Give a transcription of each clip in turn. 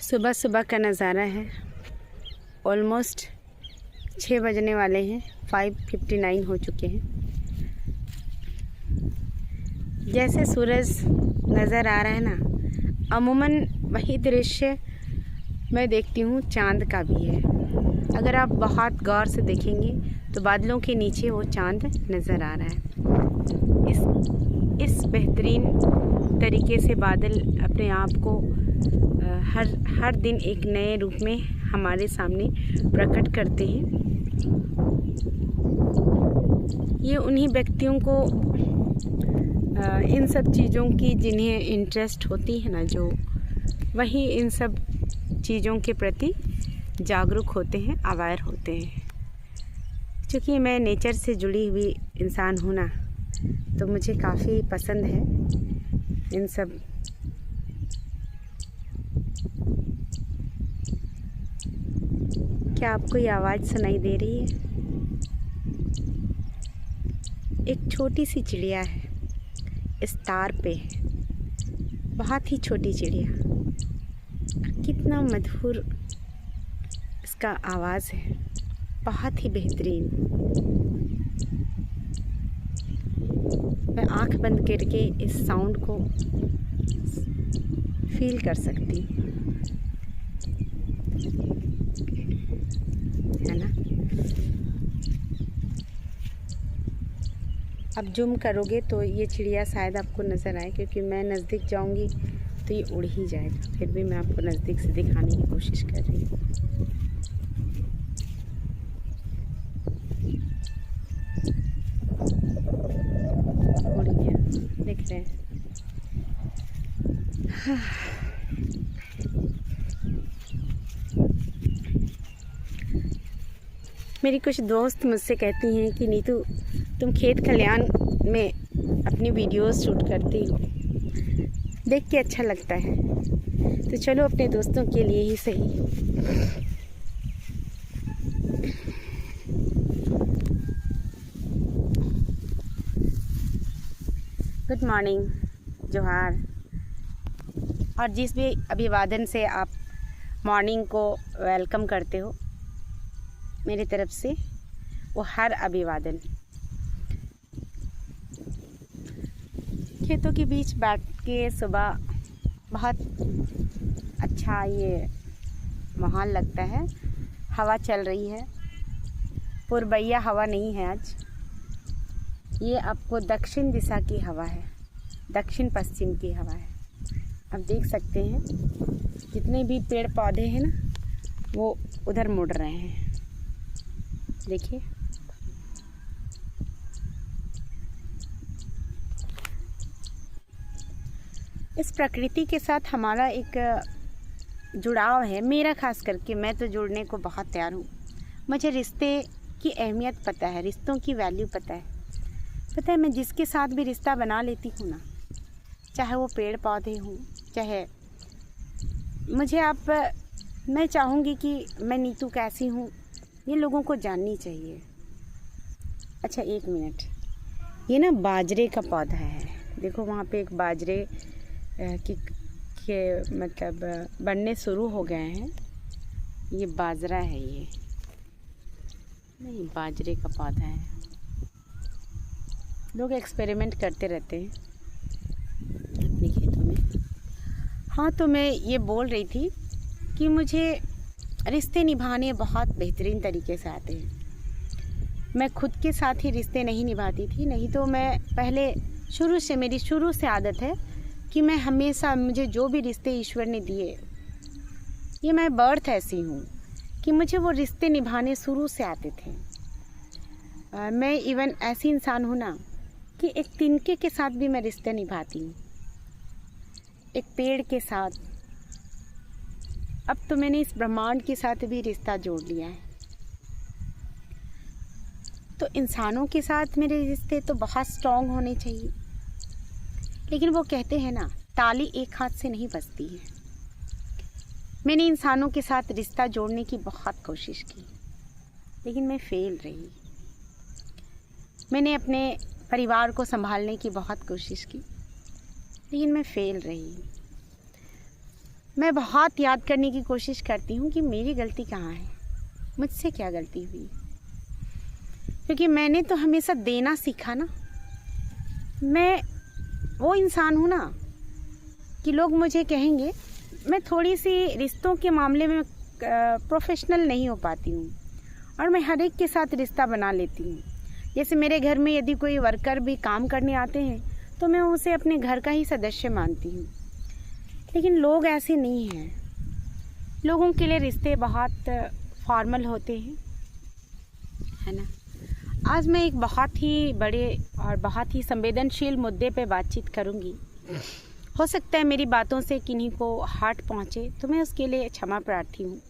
सुबह सुबह का नज़ारा है। ऑलमोस्ट 6 बजने वाले हैं, 5:59 हो चुके हैं। जैसे सूरज नज़र आ रहा है ना, अमूमन वही दृश्य मैं देखती हूँ चांद का भी है। अगर आप बहुत गौर से देखेंगे तो बादलों के नीचे वो चांद नज़र आ रहा है। इस बेहतरीन तरीके से बादल अपने आप को हर दिन एक नए रूप में हमारे सामने प्रकट करते हैं। ये उन्हीं व्यक्तियों को इन सब चीज़ों की जिन्हें इंटरेस्ट होती है ना, जो वही इन सब चीज़ों के प्रति जागरूक होते हैं, अवेयर होते हैं। क्योंकि मैं नेचर से जुड़ी हुई इंसान हूँ ना, तो मुझे काफ़ी पसंद है इन सब। क्या आपको ये आवाज़ सुनाई दे रही है? एक छोटी सी चिड़िया है, इस तार पे है, बहुत ही छोटी चिड़िया। कितना मधुर इसका आवाज़ है, बहुत ही बेहतरीन। मैं आँख बंद करके इस साउंड को फील कर सकती हूँ, है ना। अब जूम करोगे तो ये चिड़िया शायद आपको नज़र आए, क्योंकि मैं नज़दीक जाऊंगी तो ये उड़ ही जाएगा। फिर भी मैं आपको नज़दीक से दिखाने की कोशिश कर रही हूँ। उड़ गया, देख रहे हैं। मेरी कुछ दोस्त मुझसे कहती हैं कि नीतू, तुम खेत खलियान में अपनी वीडियोस शूट करती हो, देख के अच्छा लगता है। तो चलो अपने दोस्तों के लिए ही सही। गुड मॉर्निंग, जोहार। और जिस भी अभिवादन से आप मॉर्निंग को वेलकम करते हो मेरी तरफ से, वो हर अभिवादन। खेतों के बीच बैठ के सुबह बहुत अच्छा ये माहौल लगता है। हवा चल रही है, पूर्वैया हवा नहीं है आज। ये आपको दक्षिण दिशा की हवा है, दक्षिण पश्चिम की हवा है। आप देख सकते हैं जितने भी पेड़ पौधे हैं ना, वो उधर मुड़ रहे हैं। देखिए, इस प्रकृति के साथ हमारा एक जुड़ाव है। मेरा खास करके, मैं तो जुड़ने को बहुत तैयार हूँ। मुझे रिश्ते की अहमियत पता है, रिश्तों की वैल्यू पता है। मैं जिसके साथ भी रिश्ता बना लेती हूँ ना, चाहे वो पेड़ पौधे हों, चाहे मैं चाहूँगी कि मैं नीतू कैसी हूँ ये लोगों को जाननी चाहिए। अच्छा, 1 मिनट, ये ना बाजरे का पौधा है। देखो वहाँ पे एक बाजरे के मतलब बनने शुरू हो गए हैं। ये बाजरा है, ये नहीं, बाजरे का पौधा है। लोग एक्सपेरिमेंट करते रहते हैं अपने खेतों में। हाँ, तो मैं ये बोल रही थी कि मुझे रिश्ते निभाने बहुत बेहतरीन तरीके से आते हैं। मैं खुद के साथ ही रिश्ते नहीं निभाती थी, नहीं तो मैं पहले मेरी शुरू से आदत है कि मैं हमेशा, मुझे जो भी रिश्ते ईश्वर ने दिए, ये मैं बर्थ ऐसी हूँ कि मुझे वो रिश्ते निभाने शुरू से आते थे। मैं इवन ऐसी इंसान हूँ ना कि एक तिनके के साथ भी मैं रिश्ते निभाती हूँ, एक पेड़ के साथ। अब तो मैंने इस ब्रह्मांड के साथ भी रिश्ता जोड़ लिया है। तो इंसानों के साथ मेरे रिश्ते तो बहुत स्ट्रॉन्ग होने चाहिए। लेकिन वो कहते हैं ना, ताली एक हाथ से नहीं बजती है। मैंने इंसानों के साथ रिश्ता जोड़ने की बहुत कोशिश की, लेकिन मैं फेल रही। मैंने अपने परिवार को संभालने की बहुत कोशिश की, लेकिन मैं फेल रही। मैं बहुत याद करने की कोशिश करती हूँ कि मेरी गलती कहाँ है, मुझसे क्या गलती हुई। क्योंकि मैंने तो हमेशा देना सीखा ना। मैं वो इंसान हूँ ना कि लोग मुझे कहेंगे मैं थोड़ी सी रिश्तों के मामले में प्रोफेशनल नहीं हो पाती हूँ, और मैं हर एक के साथ रिश्ता बना लेती हूँ। जैसे मेरे घर में यदि कोई वर्कर भी काम करने आते हैं तो मैं उसे अपने घर का ही सदस्य मानती हूँ। लेकिन लोग ऐसे नहीं हैं। लोगों के लिए रिश्ते बहुत फॉर्मल होते हैं, है ना। आज मैं एक बहुत ही बड़े और बहुत ही संवेदनशील मुद्दे पे बातचीत करूँगी। हो सकता है मेरी बातों से किन्हीं को हर्ट पहुँचे, तो मैं उसके लिए क्षमा प्रार्थी हूँ।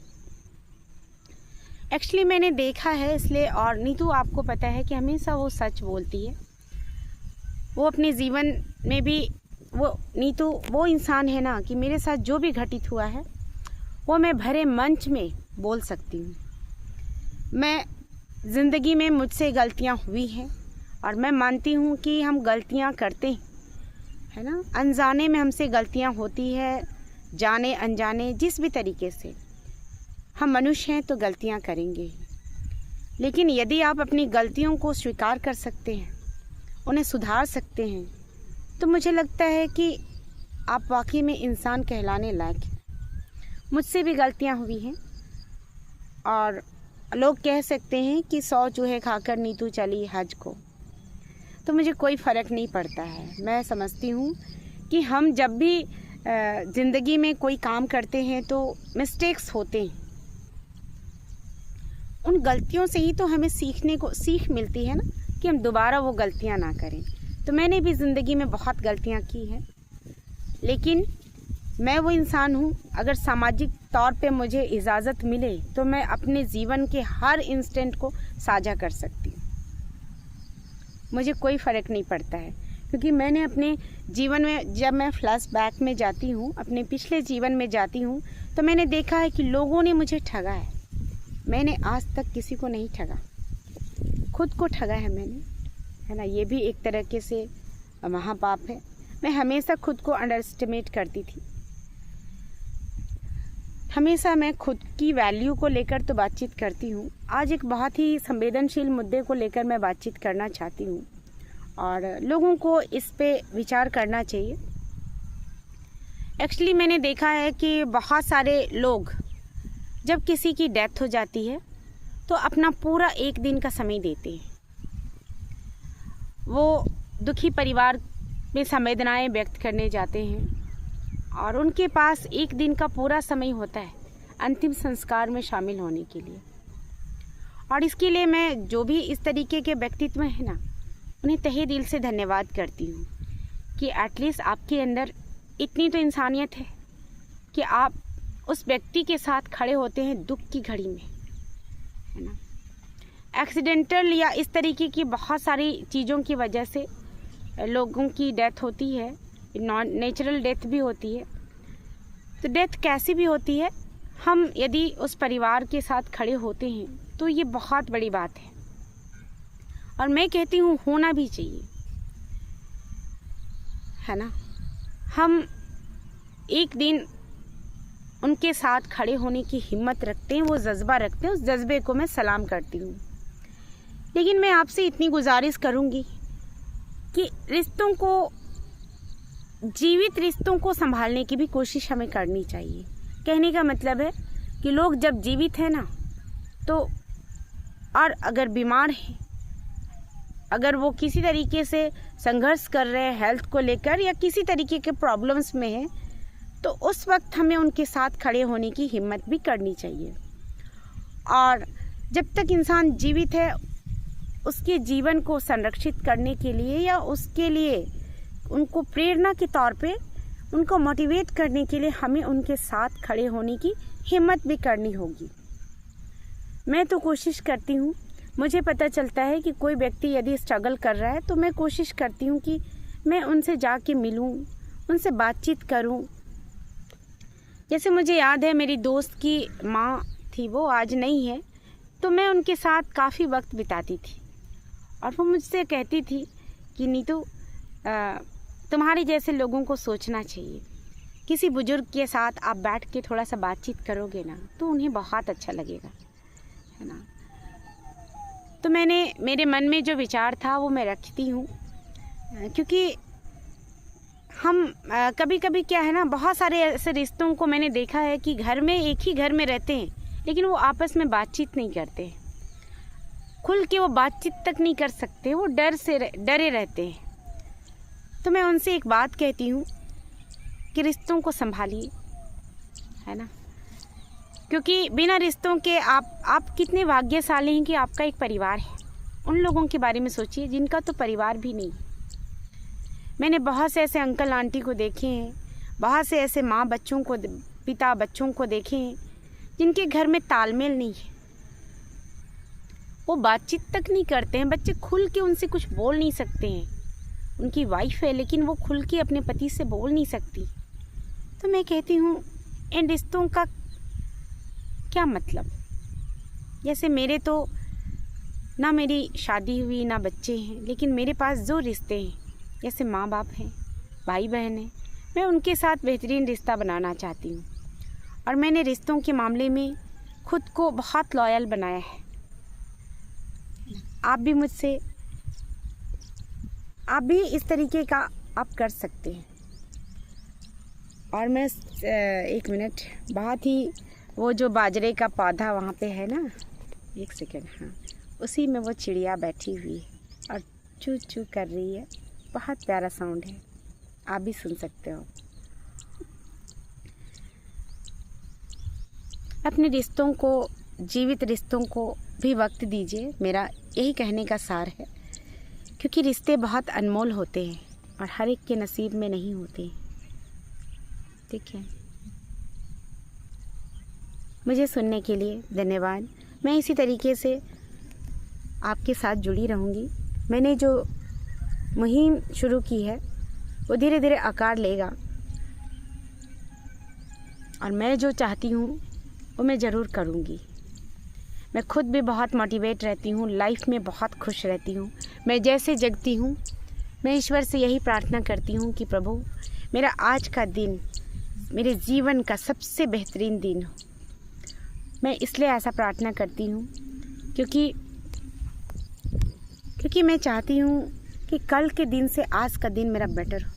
एक्चुअली मैंने देखा है इसलिए, और नीतू आपको पता है कि हमेशा वो सच बोलती है। वो अपने जीवन में भी नीतू वो इंसान है ना कि मेरे साथ जो भी घटित हुआ है वो मैं भरे मंच में बोल सकती हूँ। मैं ज़िंदगी में मुझसे गलतियाँ हुई हैं और मैं मानती हूँ कि हम गलतियाँ करते हैं, है ना। अनजाने में हमसे गलतियाँ होती है, जाने अनजाने जिस भी तरीके से हम मनुष्य हैं तो गलतियाँ करेंगे। लेकिन यदि आप अपनी गलतियों को स्वीकार कर सकते हैं, उन्हें सुधार सकते हैं, तो मुझे लगता है कि आप वाकई में इंसान कहलाने लायक हैं। मुझसे भी गलतियाँ हुई हैं और लोग कह सकते हैं कि 100 चूहे खाकर नीतू चली हज को, तो मुझे कोई फ़र्क नहीं पड़ता है। मैं समझती हूँ कि हम जब भी ज़िंदगी में कोई काम करते हैं तो मिस्टेक्स होते हैं। उन गलतियों से ही तो हमें सीख मिलती है ना, कि हम दोबारा वो गलतियाँ ना करें। तो मैंने भी ज़िंदगी में बहुत गलतियाँ की हैं, लेकिन मैं वो इंसान हूँ, अगर सामाजिक तौर पे मुझे इजाज़त मिले तो मैं अपने जीवन के हर इंस्टेंट को साझा कर सकती हूँ। मुझे कोई फ़र्क नहीं पड़ता है, क्योंकि मैंने अपने जीवन में, जब मैं फ्लैशबैक में जाती हूँ, अपने पिछले जीवन में जाती हूँ, तो मैंने देखा है कि लोगों ने मुझे ठगा है। मैंने आज तक किसी को नहीं ठगा, खुद को ठगा है मैंने, है ना। ये भी एक तरीके से महापाप है। मैं हमेशा खुद को अंडर एस्टिमेट करती थी। हमेशा मैं खुद की वैल्यू को लेकर तो बातचीत करती हूँ। आज एक बहुत ही संवेदनशील मुद्दे को लेकर मैं बातचीत करना चाहती हूँ और लोगों को इस पे विचार करना चाहिए। एक्चुअली मैंने देखा है कि बहुत सारे लोग जब किसी की डेथ हो जाती है तो अपना पूरा एक दिन का समय देते हैं। वो दुखी परिवार में संवेदनाएं व्यक्त करने जाते हैं और उनके पास एक दिन का पूरा समय होता है अंतिम संस्कार में शामिल होने के लिए। और इसके लिए मैं जो भी इस तरीके के व्यक्तित्व हैं ना, उन्हें तहे दिल से धन्यवाद करती हूँ कि एटलीस्ट आपके अंदर इतनी तो इंसानियत है कि आप उस व्यक्ति के साथ खड़े होते हैं दुख की घड़ी में, है ना। एक्सीडेंटल या इस तरीके की बहुत सारी चीज़ों की वजह से लोगों की डेथ होती है, नॉन नेचुरल डेथ भी होती है। तो डेथ कैसी भी होती है, हम यदि उस परिवार के साथ खड़े होते हैं तो ये बहुत बड़ी बात है और मैं कहती हूँ होना भी चाहिए, है ना। हम एक दिन उनके साथ खड़े होने की हिम्मत रखते हैं, वो जज्बा रखते हैं, उस जज्बे को मैं सलाम करती हूँ। लेकिन मैं आपसे इतनी गुजारिश करूँगी कि रिश्तों को, जीवित रिश्तों को संभालने की भी कोशिश हमें करनी चाहिए। कहने का मतलब है कि लोग जब जीवित हैं ना, तो और अगर बीमार हैं, अगर वो किसी तरीके से संघर्ष कर रहे हैं हेल्थ को लेकर या किसी तरीके के प्रॉब्लम्स में हैं, तो उस वक्त हमें उनके साथ खड़े होने की हिम्मत भी करनी चाहिए। और जब तक इंसान जीवित है, उसके जीवन को संरक्षित करने के लिए या उसके लिए उनको प्रेरणा के तौर पे उनको मोटिवेट करने के लिए हमें उनके साथ खड़े होने की हिम्मत भी करनी होगी। मैं तो कोशिश करती हूँ, मुझे पता चलता है कि कोई व्यक्ति यदि स्ट्रगल कर रहा है तो मैं कोशिश करती हूँ कि मैं उनसे जाके मिलूँ, उनसे बातचीत करूँ। जैसे मुझे याद है मेरी दोस्त की माँ थी, वो आज नहीं है, तो मैं उनके साथ काफ़ी वक्त बिताती थी और वो मुझसे कहती थी कि नीतू, तुम्हारे जैसे लोगों को सोचना चाहिए किसी बुजुर्ग के साथ आप बैठ के थोड़ा सा बातचीत करोगे ना तो उन्हें बहुत अच्छा लगेगा, है ना। तो मेरे मन में जो विचार था वो मैं रखती हूँ, क्योंकि हम कभी कभी क्या है ना, बहुत सारे ऐसे रिश्तों को मैंने देखा है कि घर में एक ही घर में रहते हैं लेकिन वो आपस में बातचीत नहीं करते, खुल के वो बातचीत तक नहीं कर सकते, वो डरे रहते हैं। तो मैं उनसे एक बात कहती हूँ कि रिश्तों को संभालिए, है ना, क्योंकि बिना रिश्तों के आप कितने भाग्यशाली हैं कि आपका एक परिवार है। उन लोगों के बारे में सोचिए जिनका तो परिवार भी नहीं। मैंने बहुत से ऐसे अंकल आंटी को देखे हैं, बहुत से ऐसे माँ बच्चों को, पिता बच्चों को देखे हैं जिनके घर में तालमेल नहीं है, वो बातचीत तक नहीं करते हैं। बच्चे खुल के उनसे कुछ बोल नहीं सकते हैं, उनकी वाइफ है लेकिन वो खुल के अपने पति से बोल नहीं सकती। तो मैं कहती हूँ इन रिश्तों का क्या मतलब। जैसे मेरे तो ना मेरी शादी हुई ना बच्चे हैं, लेकिन मेरे पास जो रिश्ते हैं जैसे माँ बाप हैं, भाई बहन हैं, मैं उनके साथ बेहतरीन रिश्ता बनाना चाहती हूँ। और मैंने रिश्तों के मामले में खुद को बहुत लॉयल बनाया है। आप भी इस तरीके का आप कर सकते हैं। और मैं एक मिनट, बहुत ही वो जो बाजरे का पौधा वहाँ पे है ना, एक सेकेंड, हाँ, उसी में वो चिड़िया बैठी हुई है और चू चू कर रही है। बहुत प्यारा साउंड है, आप भी सुन सकते हो। अपने रिश्तों को, जीवित रिश्तों को भी वक्त दीजिए, मेरा यही कहने का सार है, क्योंकि रिश्ते बहुत अनमोल होते हैं और हर एक के नसीब में नहीं होते। ठीक है, मुझे सुनने के लिए धन्यवाद। मैं इसी तरीके से आपके साथ जुड़ी रहूँगी। मैंने जो मुहिम शुरू की है वो धीरे धीरे आकार लेगा और मैं जो चाहती हूँ वो मैं ज़रूर करूँगी। मैं खुद भी बहुत मोटिवेट रहती हूँ, लाइफ में बहुत खुश रहती हूँ। मैं जैसे जगती हूँ, मैं ईश्वर से यही प्रार्थना करती हूँ कि प्रभु मेरा आज का दिन मेरे जीवन का सबसे बेहतरीन दिन हो। मैं इसलिए ऐसा प्रार्थना करती हूँ क्योंकि मैं चाहती हूँ कि कल के दिन से आज का दिन मेरा बेटर हो।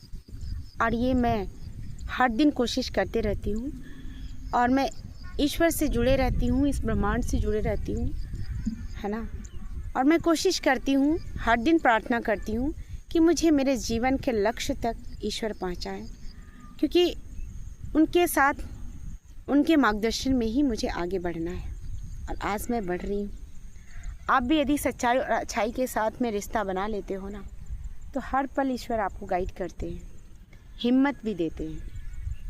और ये मैं हर दिन कोशिश करते रहती हूँ और मैं ईश्वर से जुड़े रहती हूँ, इस ब्रह्मांड से जुड़े रहती हूँ, है ना। और मैं कोशिश करती हूँ, हर दिन प्रार्थना करती हूँ कि मुझे मेरे जीवन के लक्ष्य तक ईश्वर पहुँचाए, क्योंकि उनके साथ, उनके मार्गदर्शन में ही मुझे आगे बढ़ना है। और आज मैं बढ़ रही हूँ। आप भी यदि सच्चाई और अच्छाई के साथ में रिश्ता बना लेते हो ना, तो हर पल ईश्वर आपको गाइड करते हैं, हिम्मत भी देते हैं,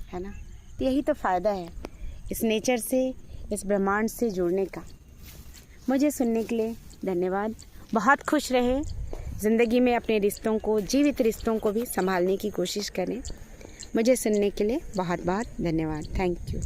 है ना। तो यही तो फ़ायदा है इस नेचर से, इस ब्रह्मांड से जुड़ने का। मुझे सुनने के लिए धन्यवाद। बहुत खुश रहे, ज़िंदगी में अपने रिश्तों को, जीवित रिश्तों को भी संभालने की कोशिश करें। मुझे सुनने के लिए बहुत बहुत धन्यवाद। Thank you.